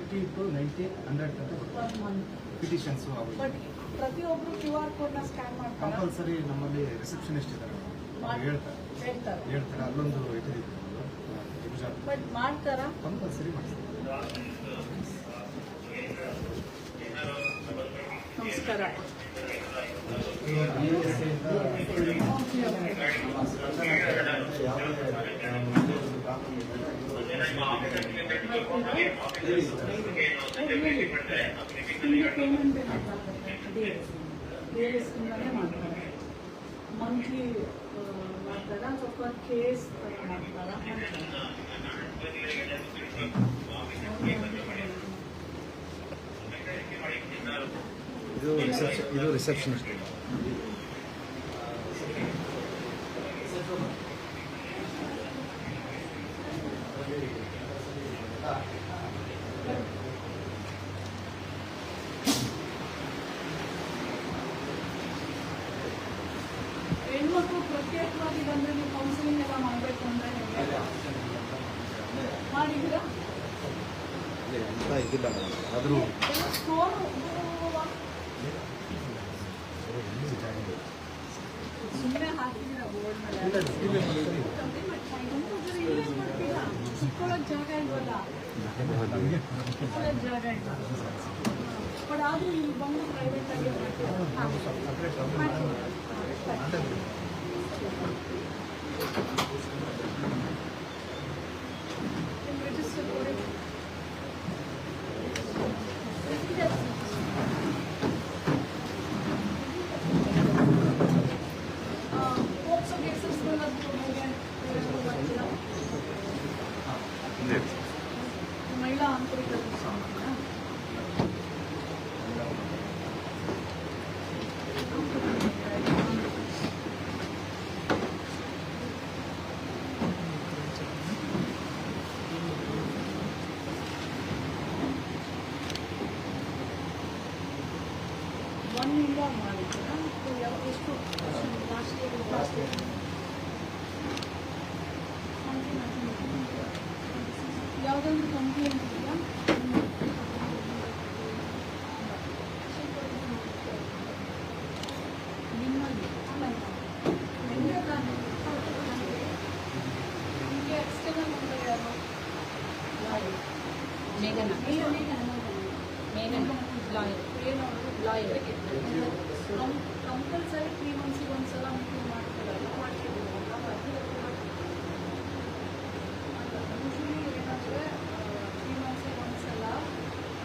80 to 90 100 per month. Petitions. But ಪ್ರತಿಯೊಬ್ಬರು QR ಕೋಡ್ನ scan ಮಾಡ್ತಾರೆ. ಕಂಪಲ್ಸರಿ ನಮ್ಮಲ್ಲಿ ರಿಸೆಪ್ಷನಿಸ್ಟ್ ಇದ್ದಾರೆ, ಹೇಳ್ತಾರೆ ಅಲ್ಲೊಂದು ಇಟ್ಟಿದ್ದೀವಿ. ಬಟ್ ಮಾಡ್ತಾರಾ? ಕಂಪಲ್ಸರಿ ಮಾಡ್ತಾರೆ. ನಮಸ್ಕಾರ. DLS-ಇಂದಲೇ ಮಾಡ್ತಾರೆ. ಮಂತ್ಲಿ ಮಾಡ್ತಾರಾ ಸ್ವಲ್ಪ ಕೇಸ್ ಮಾಡ್ತಾರಾ? ಇದು ರಿಸೆಪ್ಷನಿಸ್ಟ್. ಹೆಣ್ಮಕ್ಳು ಪ್ರತ್ಯೇಕವಾಗಿ ಬಂದರೆ ನೀವು ಕೌನ್ಸಿಲಿಂಗ್ ಎಲ್ಲ ಮಾಡಬೇಕು ಅಂದರೆ ಮಾಡಿದ್ದೀರಾ? ಇದಿಲ್ಲ ಆದರೂ ಸುಮ್ಮನೆ ಹಾಕಿದ್ದೀರಾ ಬೋರ್ಡ್ ಮೇಲೆ? ಕುತ್ಕೊಳ್ಳೋಕೆ ಜಾಗ ಇಲ್ವಲ್ಲ, ಕುತ್ಕೊಳ್ಳೋಕೆ ಜಾಗ ಇಲ್ಲ. ಬಟ್ ಆದರೂ ನೀವು ಬಂದು ಪ್ರೈವೇಟ್ ಆಗಿ ರಿಜಿಸ್ಟರ್ ಕೊಡಿ. ಮಹಿಳಾ ಆಂತರಿಕ ಒಂದಿಂದ ಮಾಡಿದ್ದೀರಾ? ಎಷ್ಟು ಲಾಸ್ಟ್ ಯಾವುದಾದ್ರೂ ಕಂಪ್ಲೇಂಟ್ ಇದೆಯಾ? ನಿಮ್ಮಲ್ಲಿ ನಿಮಗೆ ಎಕ್ಸ್ಟರ್ನಲ್ ಅಂದರೆ ಯಾರು? ಮೇಘನ ಲಾಯರ್ ಕಂಪಲ್ಸರಿ 3 ಮಂತ್ಸಿಗೆ ಒಂದ್ಸಲ ಮೀಟಿಂಗ್ ಮಾಡ್ತಾರಲ್ಲ, ಮಾಡ್ತಿದ್ದೀವಿ. ಯೂಶ್ವಲಿ ಏನಂದರೆ 3 ಮಂತ್ಸಿಗೆ ಒಂದ್ಸಲ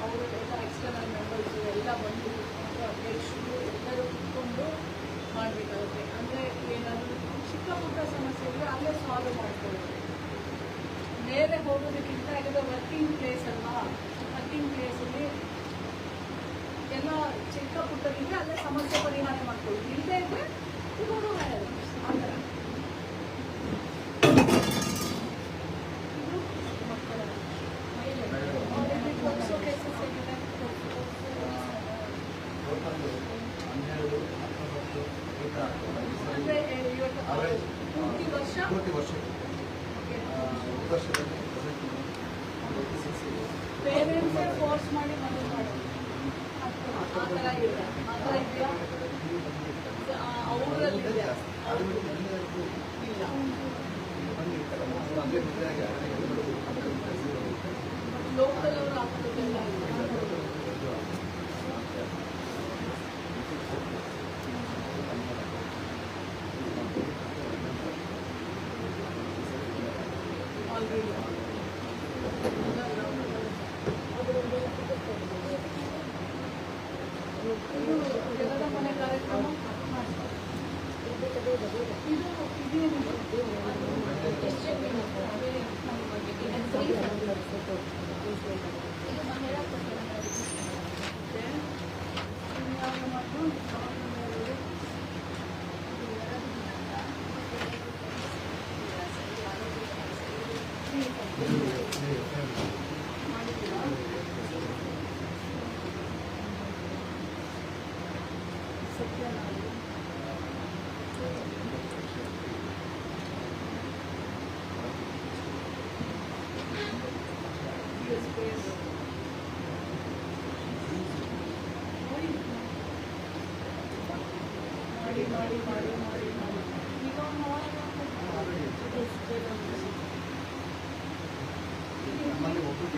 ಅವರು ಎಲ್ಲ ಎಕ್ಸ್ಟರ್ನಲ್ ಮೆಂಬರ್ಸು ಎಲ್ಲ ಬಂದು ಕುತ್ಕೊಂಡು ಅಧ್ಯಕ್ಷರು ಎಲ್ಲರೂ ಕುತ್ಕೊಂಡು ಮಾಡಬೇಕಾಗುತ್ತೆ. ಅಂದರೆ ಏನಾದರೂ ಚಿಕ್ಕ ಪುಟ್ಟ ಸಮಸ್ಯೆ ಇದ್ದರೆ ಅಲ್ಲೇ ಸಾಲ್ವ್ ಮಾಡ್ಕೊಳ್ಳೋದು. ಬೇರೆ ಹೋಗೋದಕ್ಕಿಂತ ಇದು ವರ್ಕಿಂಗ್ ಪ್ಲೇಸ್ ಅಲ್ವಾ, ವರ್ಕಿಂಗ್ ಪ್ಲೇಸಲ್ಲಿ ಎಲ್ಲ ಚಿಕ್ಕ ಪುಟ್ಟದಿದ್ರೆ ಅಲ್ಲೇ ಸಮಸ್ಯೆ ಪರಿಹಾರ ಮಾಡ್ಕೊಳ್ಳಿ. ಇಲ್ಲದೇ ಇದ್ರೆ ಇವರು ಆ ಥರ ಅಂದರೆ ಇವತ್ತು ಪೂರ್ತಿ ವರ್ಷ ಪೇರೆಂಟ್ಸೇ ಫೋರ್ಸ್ ಮಾಡಿ ಮದುವೆ ಮಾಡೋದು ಆ ಥರ ಇದೆ. ಆ ಥರ ಇದೆಯಾ? ಅವರಲ್ಲಿದೆ ಲೋಕಲ್ ಅವರು ಹಾಕೋದೆಲ್ಲ ಆಲ್ರೆಡಿ ಇದು ಜನರ ಮನೆ ಕಾರ್ಯಕ್ರಮ ಮಾಡಿ ಈಗ ನಮ್ಮಲ್ಲಿ ಒಬ್ಬರು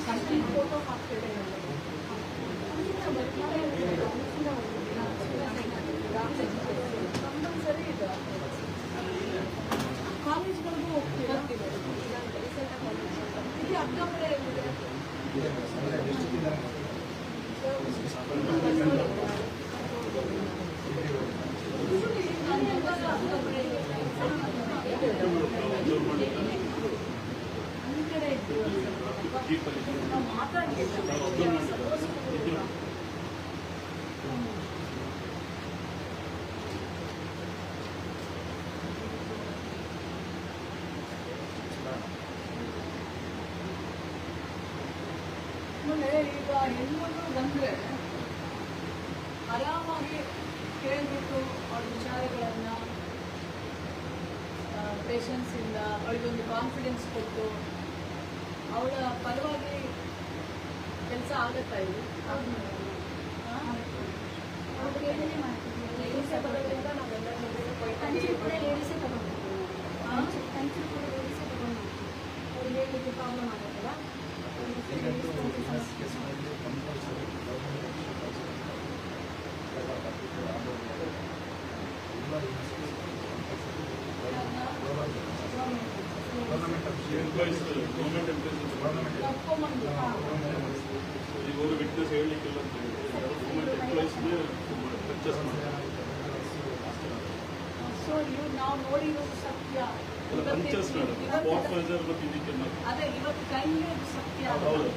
ಬಿಲ್ಡಿಂಗ್ ಫೋಟೋ ಹಾಕ್ತೇವೆ ಕಂಪಲ್ಸರಿ ಇದೆ ಕಾಲೇಜ್ಗಳಿಗೂ ಹೋಗ್ತೀರಾ ಇಲ್ಲಿ ಅರ್ಧ ಕಡೆ ಇದೆ ಡಿಸ್ಟ್ರಿಕ್ಟಿಂದ ಈ ಕಡೆ ಇದ್ದೀವಿ ನಾವು ಮಾತಾಡ್ತೀವಿ ಆಮೇಲೆ ಈಗ ಹೆಣ್ಮಕ್ಳು ಬಂದರೆ ಆರಾಮಾಗಿ ಕೇಳಿಬಿಟ್ಟು ಅವ್ರ ವಿಚಾರಗಳನ್ನು ಪೇಷನ್ಸಿಂದ ಅವಳಿಗೊಂದು ಕಾನ್ಫಿಡೆನ್ಸ್ ಕೊಟ್ಟು ಅವಳ ಪರವಾಗಿ ಕೆಲಸ ಆಗತ್ತಾ ಇದು ಲೇಡೀಸೇ ಬರೋದ್ರಿಂದ ನಾವೆಲ್ಲ ಕಂಚೂರು ಕೂಡ ಲೇಡೀಸೇ ತಗೊಂಡಿದ್ದೀವಿ ಕಂಚೂರು ಕೂಡ ಲೇಡೀಸೇ ತಗೊಂಡು ಅವ್ರಿಗೆ ಹೇಗೆ ಪ್ರಾಬ್ಲಮ್ ಆಗುತ್ತಲ್ಲ ಕೇಸ್ನಲ್ಲಿ ಕಂಪಲ್ಸರಿ ಇವರು ವಿಟ್ನೆಸ್ ಹೇಳಲಿಕ್ಕಿಲ್ಲ ಅಂತ ಗೌರ್ಮೆಂಟ್ ಎಂಪ್ಲಾಯೀಸ್ಗೆ ಪರ್ಚೇಸ್ ಮಾಡ್ತಾರೆ. ಸೊ ಇವು ನಾವು ನೋಡಿರೋದು ಸತ್ಯ ಪರ್ಚೇಸ್ ಸ್ಪಾಟ್ ಪ್ರೈಸರ್ ಮತ್ತು ಇದಕ್ಕೆಲ್ಲ ಅದೇ ಇವತ್ತು ಕೈಗೆ ಸತ್ಯ ಹೌದು.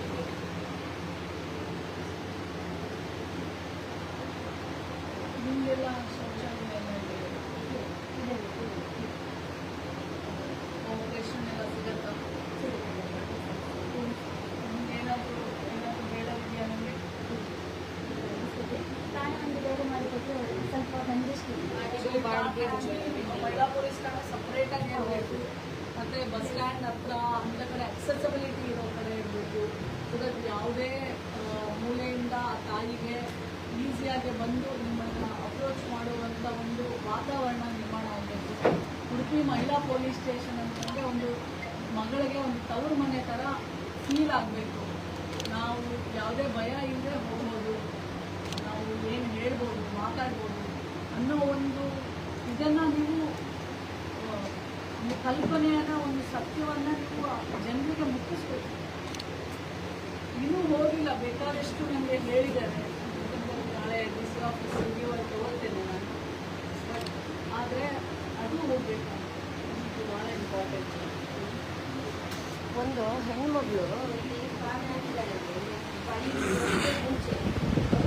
ನಿಮಗೆಲ್ಲ ಶೌಚಾಲಯ ರೇಷನ್ ಎಲ್ಲ ಸಿಗತ್ತಾ ಏನಾದರೂ ಬೇಡವಿದೆಯಾ ನಮಗೆ ತಾನೇ ಒಂದು ಬೇಗ ಮಾಡಿಕೊಟ್ಟು ಸ್ವಲ್ಪ ಕಂಜೆಸ್ಟ್ ಮಹಿಳಾ ಪೊಲೀಸ್ ಠಾಣೆ ಸಪ್ರೇಟಾಗಿ ಇರಬೇಕು ಮತ್ತು ಬಸ್ ಸ್ಟ್ಯಾಂಡ್ ಹತ್ರ ಅಂಥ ಕಡೆ ಅಕ್ಸೆಸಬಿಲಿಟಿ ಇರೋ ಕಡೆ ಇರಬೇಕು ಸೊ ದಟ್ ಯಾವುದೇ ಮೂಲೆಯಿಂದ ಆ ತಾಯಿಗೆ ಈಸಿಯಾಗಿ ಬಂದು ನಿಮ್ಮನ್ನು ಅಪ್ರೋಚ್ ಮಾಡುವಂಥ ಒಂದು ವಾತಾವರಣ ನಿರ್ಮಾಣ ಆಗಬೇಕು. ಉಡುಪಿ ಮಹಿಳಾ ಪೊಲೀಸ್ ಸ್ಟೇಷನ್ ಅಂತಂದರೆ ಒಂದು ಮಗಳಿಗೆ ಒಂದು ತವರು ಮನೆ ಥರ ಫೀಲ್ ಆಗಬೇಕು. ನಾವು ಯಾವುದೇ ಭಯ ಇಲ್ಲದೆ ಹೋಗ್ಬೋದು, ನಾವು ಏನು ಹೇಳ್ಬೋದು, ಮಾತಾಡ್ಬೋದು ಅನ್ನೋ ಒಂದು ಇದನ್ನು ನೀವು ಒಂದು ಕಲ್ಪನೆಯನ್ನು, ಒಂದು ಸತ್ಯವನ್ನು ನೀವು ಜನರಿಗೆ ಮುಟ್ಟಿಸ್ಬೇಕು. ಇನ್ನೂ ಹೋಗಿಲ್ಲ, ಬೇಕಾದಷ್ಟು ನನಗೆ ಹೇಳಿದ್ದಾರೆ. ನಾಳೆ ಡಿಸಿ ಆಫೀಸ್ ರಿವ್ಯೂವಲ್ಲಿ ತಗೊಳ್ತೇನೆ ನಾನು. ಬಟ್ ಆದರೆ ಅದು ಹೋಗಬೇಕು, ಇದು ಭಾಳ ಇಂಪಾರ್ಟೆಂಟ್. ಒಂದು ಹೆಣ್ಮಗಳು ಇಲ್ಲಿ ಪ್ರಾಣ ಮುಂಚೆ